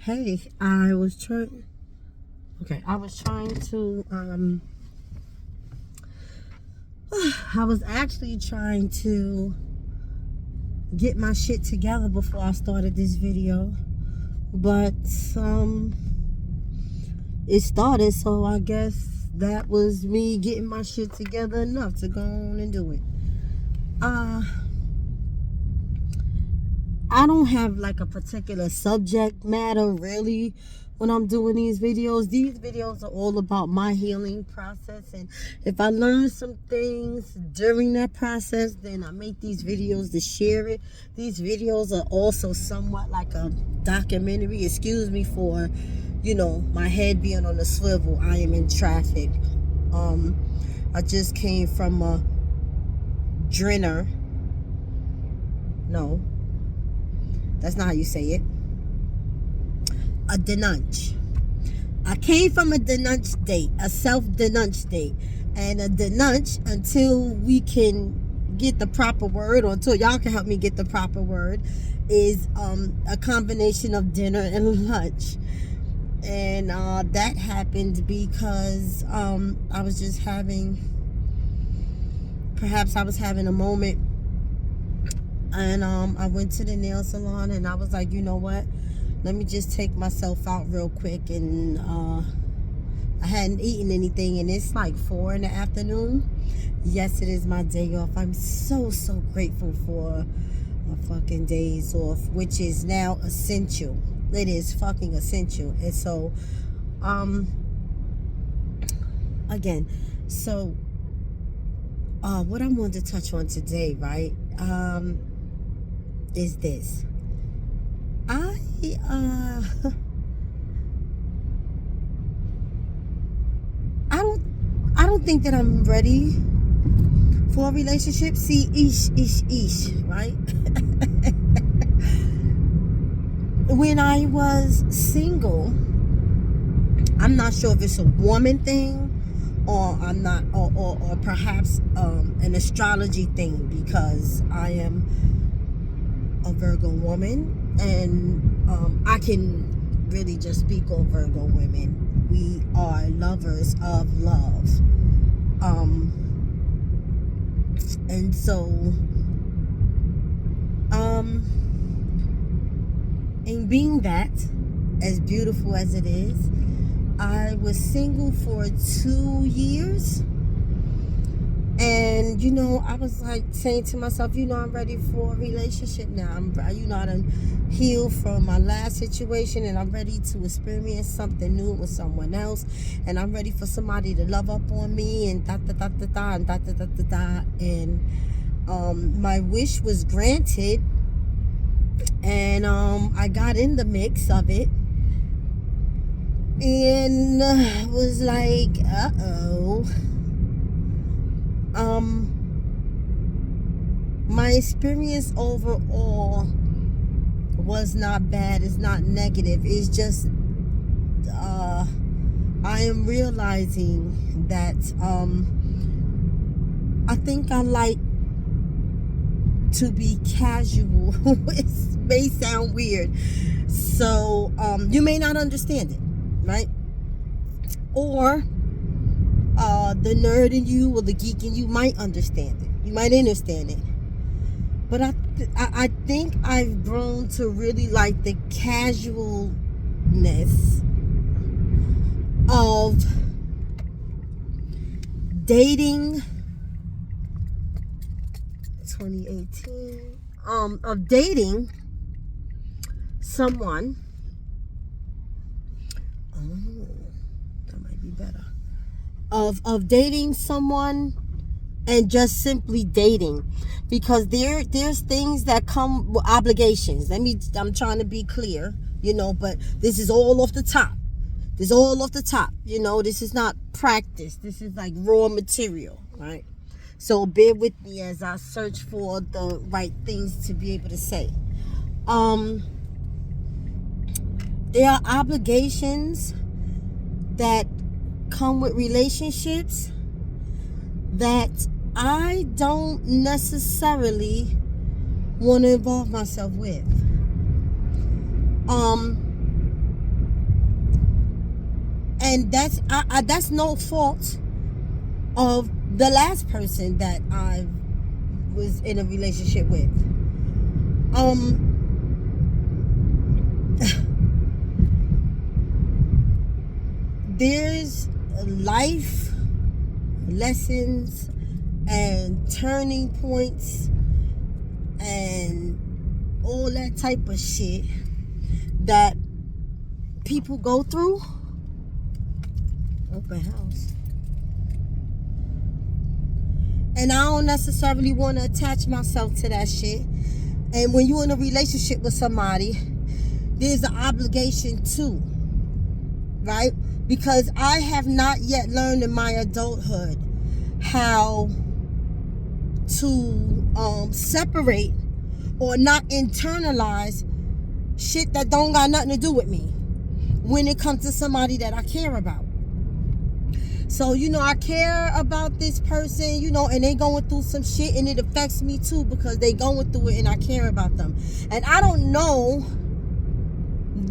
Hey, I was trying to, I was actually trying to get my shit together before I started this video, but, it started, so I guess that was me getting my shit together enough to go on and do it. I don't have like a particular subject matter really when I'm doing these videos. These videos are all about my healing process, and if I learn some things during that process, then I make these videos to share it. These videos are also somewhat like a documentary. Excuse me for, my head being on a swivel. I am in traffic. I just came from a dinner. No, that's not how you say it. A denunch. I came from a denunch date, a self-denunch date. And a denunch, until we can get the proper word, or until y'all can help me get the proper word, is a combination of dinner and lunch. And that happened because I was just perhaps I was having a moment. And I went to the nail salon, and I was like, you know what? Let me just take myself out real quick. And I hadn't eaten anything, and it's like 4 in the afternoon. Yes, it is my day off. I'm so grateful for my fucking days off, which is now essential. It is fucking essential. And so, again, so what I wanted to touch on today, right? Is this. I don't think that I'm ready for a relationship. See, ish, right? When I was single, I'm not sure if it's a woman thing or perhaps an astrology thing, because I am a Virgo woman, and I can really just speak on Virgo women. We are lovers of love, and so and being that, as beautiful as it is, I was single for 2 years. And, I was like saying to myself, I'm ready for a relationship now. I done healed from my last situation, and I'm ready to experience something new with someone else. And I'm ready for somebody to love up on me, and da-da-da-da-da, and da-da-da-da-da. And my wish was granted. And I got in the mix of it. And was like, uh-oh. My experience overall was not bad. It's not negative. It's just I am realizing that I think I like to be casual. It may sound weird, so you may not understand it, right? Or the nerd in you or the geek in you might understand it. You might understand it. But I think I've grown to really like the casualness of dating. 2018. Of dating someone. That might be better. Of dating someone and just simply dating, because there's things that come with obligations. I'm trying to be clear, but this is all off the top. This is all off the top. This is not practice. This is like raw material, right? So bear with me as I search for the right things to be able to say. There are obligations that come with relationships that I don't necessarily want to involve myself with. And that's no fault of the last person that I was in a relationship with. There's life lessons and turning points and all that type of shit that people go through. Open house. And I don't necessarily want to attach myself to that shit. And when you're in a relationship with somebody, there's an obligation too, right? Because I have not yet learned in my adulthood how to separate or not internalize shit that don't got nothing to do with me when it comes to somebody that I care about. So, I care about this person, and they going through some shit, and it affects me too because they going through it and I care about them. And I don't know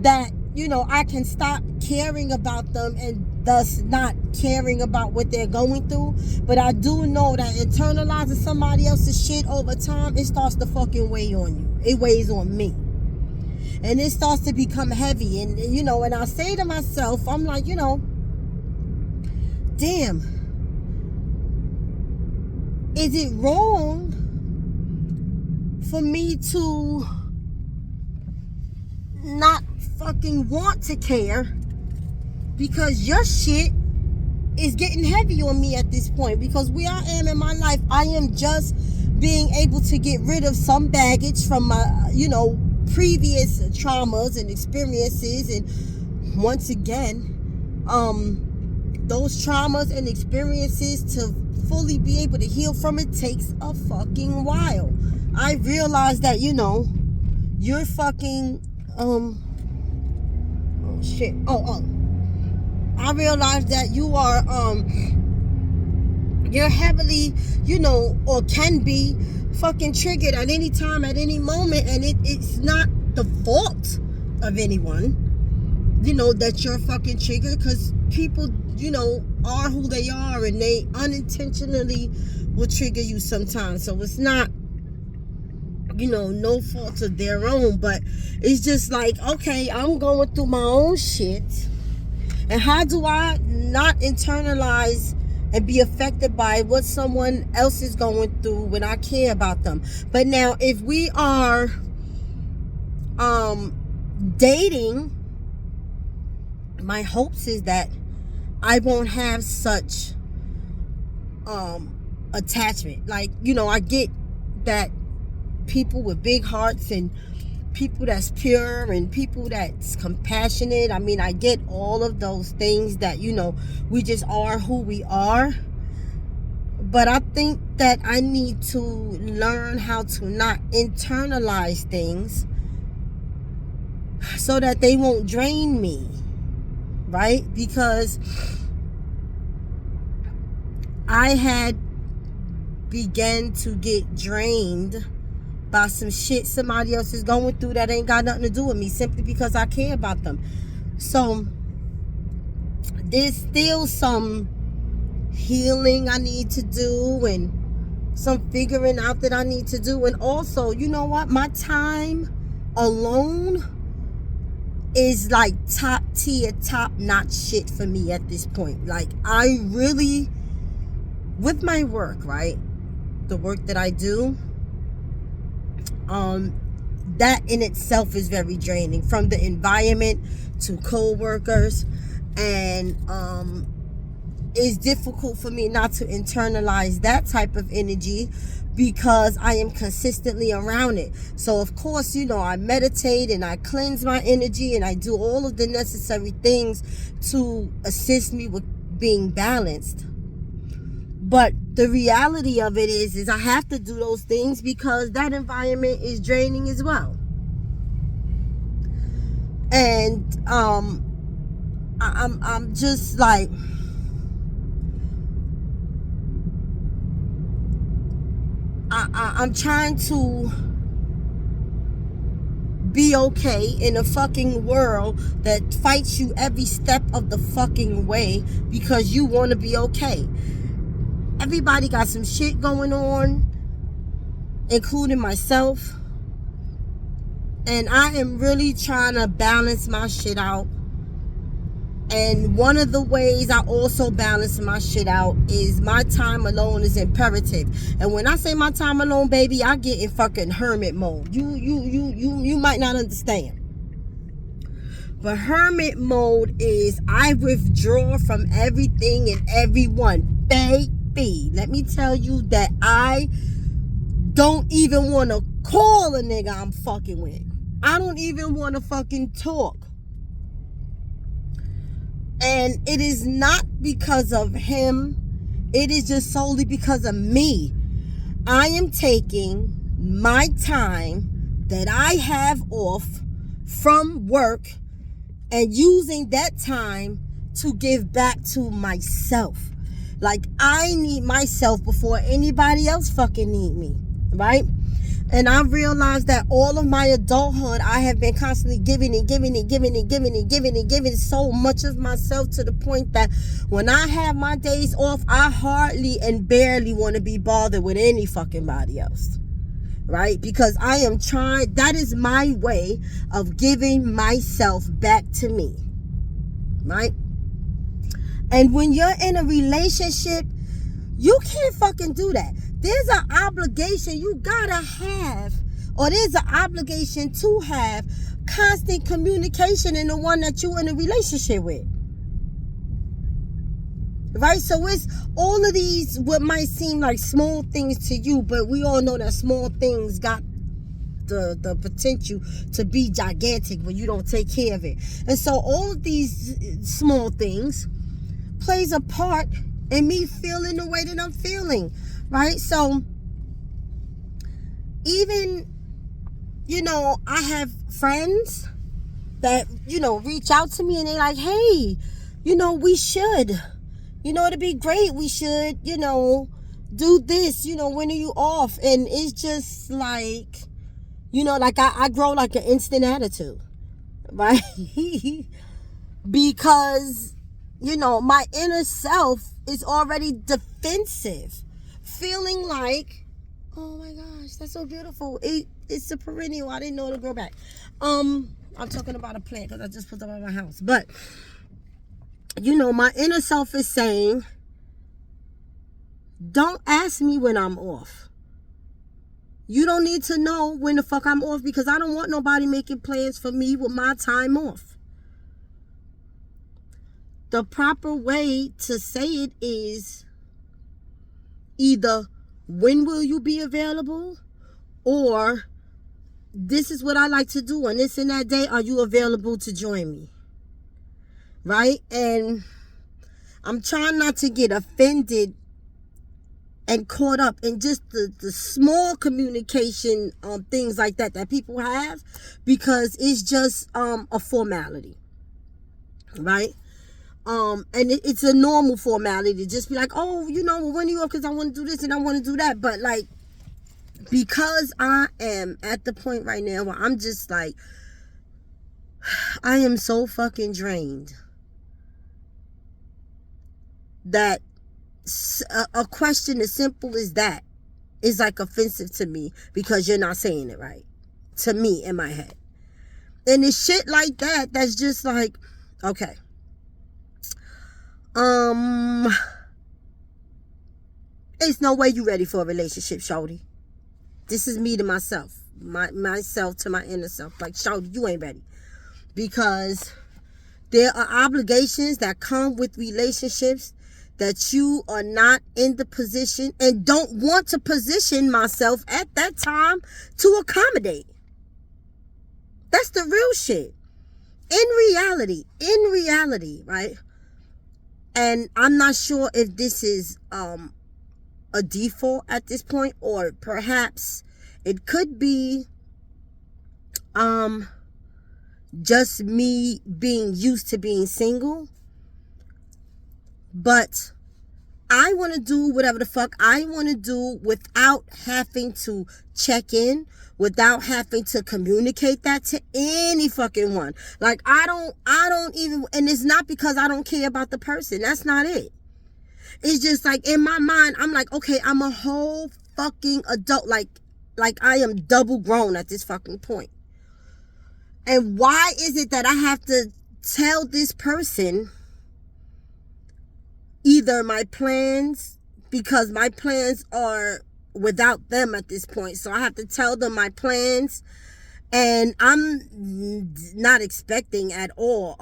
that, I can stop caring about them and thus not caring about what they're going through. But I do know that internalizing somebody else's shit over time, it starts to fucking weigh on you. It weighs on me. And it starts to become heavy. And, and I say to myself, I'm like, damn, is it wrong for me to not fucking want to care because your shit is getting heavy on me at this point? Because where I am in my life, I am just being able to get rid of some baggage from my, previous traumas and experiences. And once again, those traumas and experiences, to fully be able to heal from it, takes a fucking while. I realize that, you're fucking, I realize that you are, you're heavily, or can be fucking triggered at any time, at any moment. And it's not the fault of anyone, that you're fucking triggered, because people, are who they are, and they unintentionally will trigger you sometimes. So it's not, no fault of their own, but it's just like, okay, I'm going through my own shit, and how do I not internalize and be affected by what someone else is going through when I care about them? But now, if we are dating, my hopes is that I won't have such attachment. Like, I get that people with big hearts and people that's pure and people that's compassionate, I get all of those things that, we just are who we are. But I think that I need to learn how to not internalize things so that they won't drain me, right? Because I had began to get drained by some shit somebody else is going through that ain't got nothing to do with me, simply because I care about them. So there's still some healing I need to do, and some figuring out that I need to do. And also, you know what? My time alone is like top tier, top notch shit for me at this point. Like, I really, with my work, right? The work that I do, that in itself is very draining, from the environment to co-workers, and it's difficult for me not to internalize that type of energy because I am consistently around it. So of course, I meditate and I cleanse my energy and I do all of the necessary things to assist me with being balanced. But the reality of it is I have to do those things because that environment is draining as well. And I'm just like, I'm trying to be okay in a fucking world that fights you every step of the fucking way because you want to be okay. Everybody got some shit going on, including myself. And I am really trying to balance my shit out. And one of the ways I also balance my shit out is my time alone is imperative. And when I say my time alone, baby, I get in fucking hermit mode. You might not understand. But hermit mode is I withdraw from everything and everyone. Baby, let me tell you that I don't even want to call a nigga I'm fucking with. I don't even want to fucking talk. And it is not because of him. It is just solely because of me. I am taking my time that I have off from work and using that time to give back to myself. Like, I need myself before anybody else fucking need me, right? And I realized that all of my adulthood, I have been constantly giving so much of myself to the point that when I have my days off, I hardly and barely want to be bothered with any fucking body else. Right? Because I am trying, that is my way of giving myself back to me. Right? And when you're in a relationship, you can't fucking do that. There's an obligation you gotta have, or there's an obligation to have constant communication in the one that you're in a relationship with. Right? So it's all of these, what might seem like small things to you, but we all know that small things got the potential to be gigantic when you don't take care of it. And so all of these small things plays a part in me feeling the way that I'm feeling, right? So even, I have friends that, reach out to me and they're like, hey, we should, it'd be great. We should, do this, when are you off? And it's just like, like I grow like an instant attitude, right? Because my inner self is already defensive, feeling like, oh my gosh, that's so beautiful. It's a perennial. I didn't know it'll grow back. I'm talking about a plant because I just put them on my house. But, my inner self is saying, don't ask me when I'm off. You don't need to know when the fuck I'm off because I don't want nobody making plans for me with my time off. The proper way to say it is either when will you be available, or this is what I like to do on this and that day. Are you available to join me? Right? And I'm trying not to get offended and caught up in just the small communication things like that people have, because it's just a formality. Right? And it's a normal formality to just be like, oh, when are you off? Because I want to do this and I want to do that. But like, because I am at the point right now where I'm just like, I am so fucking drained that a question as simple as that is like offensive to me because you're not saying it right to me in my head. And it's shit like that that's just like, okay. It's no way you ready for a relationship, shorty. This is me to myself. Myself to my inner self. Like, shorty, you ain't ready. Because there are obligations that come with relationships that you are not in the position and don't want to position myself at that time to accommodate. That's the real shit. In reality, right? And I'm not sure if this is a default at this point, or perhaps it could be just me being used to being single. But I want to do whatever the fuck I want to do without having to check in, without having to communicate that to any fucking one. Like, I don't even, and it's not because I don't care about the person. That's not it. It's just like, in my mind, I'm like, okay, I'm a whole fucking adult. Like I am double grown at this fucking point. And why is it that I have to tell this person either my plans, because my plans are without them at this point, so I have to tell them my plans, and I'm not expecting at all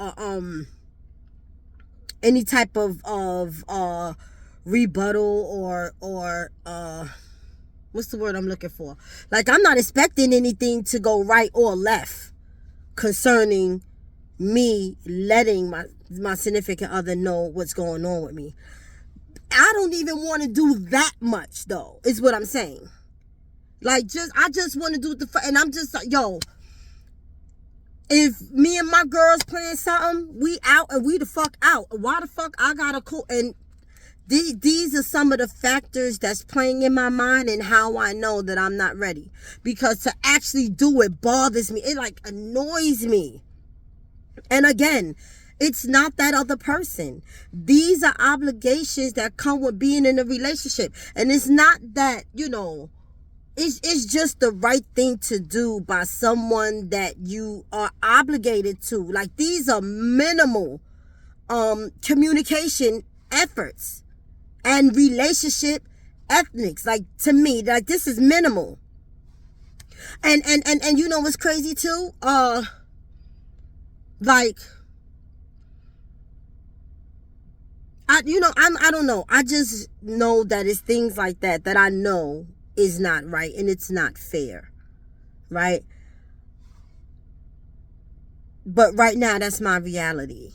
any type of rebuttal or what's the word I'm looking for? Like, I'm not expecting anything to go right or left concerning me letting my significant other know what's going on with me. I don't even want to do that much, though, is what I'm saying. Like, I just want to do and I'm just like, yo, if me and my girls playing something, we out and we the fuck out. Why the fuck I gotta cool? And these are some of the factors that's playing in my mind and how I know that I'm not ready. Because to actually do it bothers me. It like annoys me. And again, it's not that other person. These are obligations that come with being in a relationship. And it's not that, it's just the right thing to do by someone that you are obligated to. Like, these are minimal communication efforts and relationship ethics. Like, to me, like, this is minimal. And you know what's crazy too? Like, I don't know. I just know that it's things like that I know is not right and it's not fair. Right? But right now, that's my reality.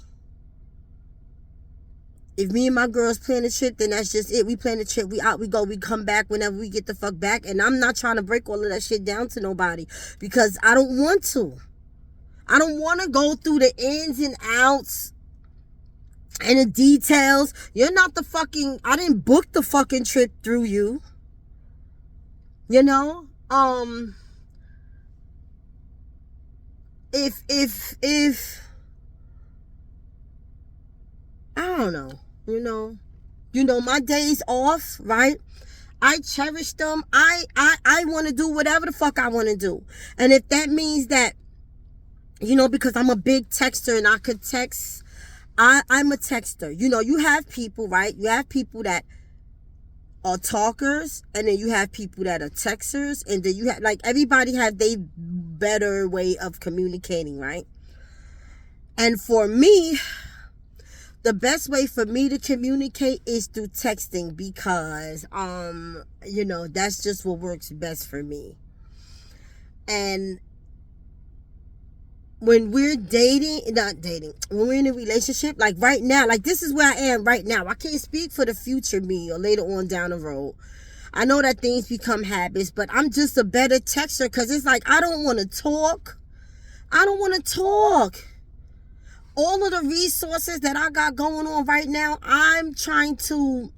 If me and my girls plan a trip, then that's just it. We plan a trip. We out, we go, we come back whenever we get the fuck back. And I'm not trying to break all of that shit down to nobody because I don't want to. I don't want to go through the ins and outs and the details. You're not the fucking, I didn't book the fucking trip through you. If I don't know, my days off, right? I cherish them. I want to do whatever the fuck I want to do. And if that means that, because I'm a big texter and I could text, I'm a texter. You have people, right? You have people that are talkers, and then you have people that are texters, and then you have, like, everybody have their better way of communicating, right? And for me, the best way for me to communicate is through texting because, that's just what works best for me. And when we're when we're in a relationship, like right now, like this is where I am right now. I can't speak for the future me or later on down the road. I know that things become habits, but I'm just a better texter because it's like, I don't want to talk. All of the resources that I got going on right now, I'm trying to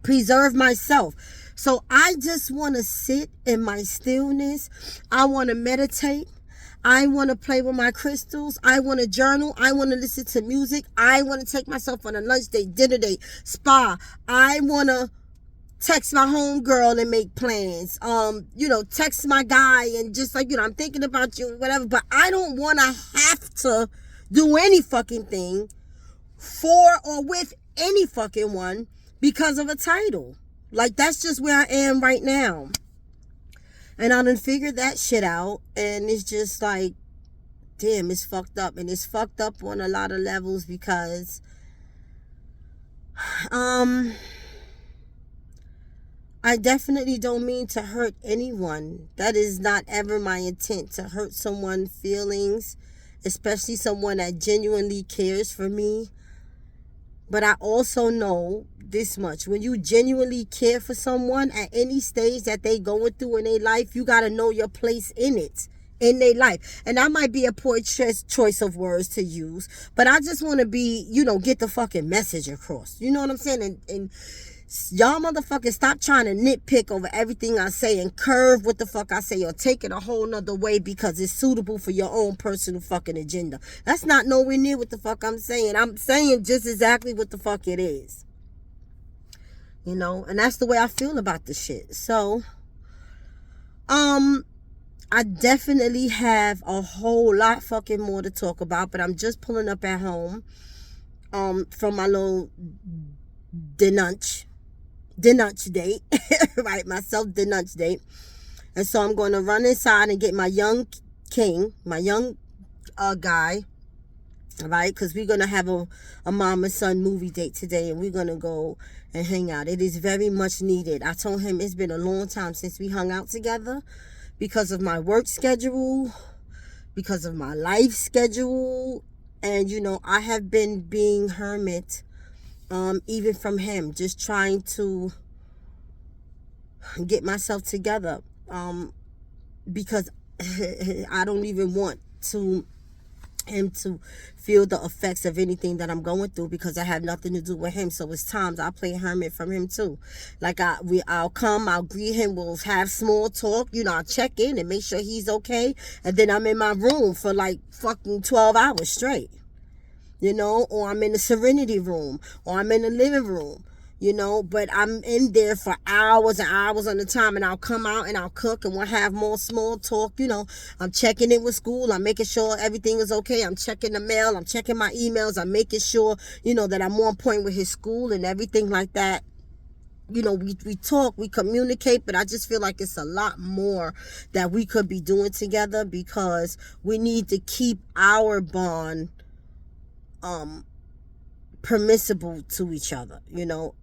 preserve myself. So I just want to sit in my stillness. I want to meditate. I want to play with my crystals. I want to journal. I want to listen to music. I want to take myself on a lunch date, dinner date, spa. I want to text my homegirl and make plans. Text my guy and just like, I'm thinking about you, whatever. But I don't want to have to do any fucking thing for or with any fucking one because of a title. Like, that's just where I am right now. And I done figured that shit out. And it's just like, damn, it's fucked up. And it's fucked up on a lot of levels because I definitely don't mean to hurt anyone. That is not ever my intent, to hurt someone's feelings, especially someone that genuinely cares for me. But I also know this much. When you genuinely care for someone at any stage that they going through in their life, you got to know your place in it. in their life. And that might be a poor choice of words to use, but I just want to be, get the fucking message across. You know what I'm saying? And y'all motherfuckers stop trying to nitpick over everything I say and curve what the fuck I say or take it a whole nother way because it's suitable for your own personal fucking agenda. That's not nowhere near what the fuck I'm saying. I'm saying just exactly what the fuck it is. And that's the way I feel about this shit. So, I definitely have a whole lot fucking more to talk about, but I'm just pulling up at home, from my little denunch date, right? My self-denunch date. And so I'm going to run inside and get my young king, my young guy, right? Because we're going to have a mom and son movie date today, and we're going to go and hang out. It is very much needed. I told him it's been a long time since we hung out together because of my work schedule, because of my life schedule. And, I have been being hermit, even from him, just trying to get myself together, because I don't even want him to feel the effects of anything that I'm going through, because I have nothing to do with him. So it's times I play hermit from him too. Like I'll come, I'll greet him, we'll have small talk, I'll check in and make sure he's okay, and then I'm in my room for like fucking 12 hours straight, or I'm in the serenity room, or I'm in the living room, but I'm in there for hours and hours on the time, and I'll come out and I'll cook and we'll have more small talk. I'm checking in with school, I'm making sure everything is okay, I'm checking the mail, I'm checking my emails, I'm making sure, that I'm on point with his school and everything like that. We talk, we communicate, but I just feel like it's a lot more that we could be doing together, because we need to keep our bond permissible to each other,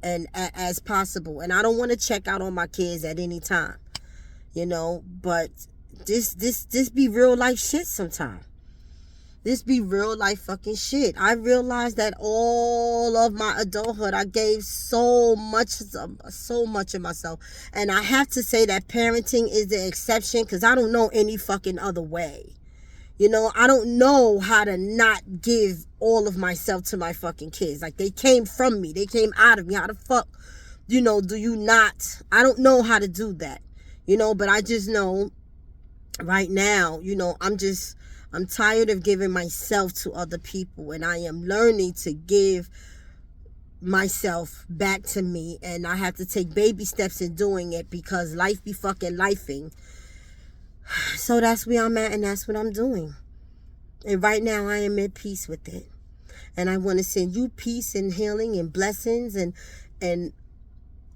and as possible. And I don't want to check out on my kids at any time, but this be real life shit sometimes. This be real life fucking shit. I realized that all of my adulthood, I gave so much of myself. And I have to say that parenting is the exception, because I don't know any fucking other way. I don't know how to not give all of myself to my fucking kids. Like, they came from me. They came out of me. How the fuck, do you not? I don't know how to do that, but I just know right now, I'm tired of giving myself to other people, and I am learning to give myself back to me, and I have to take baby steps in doing it, because life be fucking lifing. So that's where I'm at, and that's what I'm doing. And right now I am at peace with it. And I want to send you peace and healing and blessings and an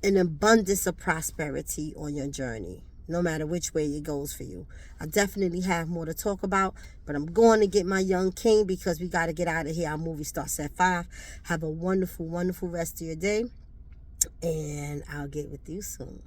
abundance of prosperity on your journey, no matter which way it goes for you. I definitely have more to talk about, but I'm going to get my young king, because we got to get out of here. Our movie starts at 5. Have a wonderful, wonderful rest of your day, and I'll get with you soon.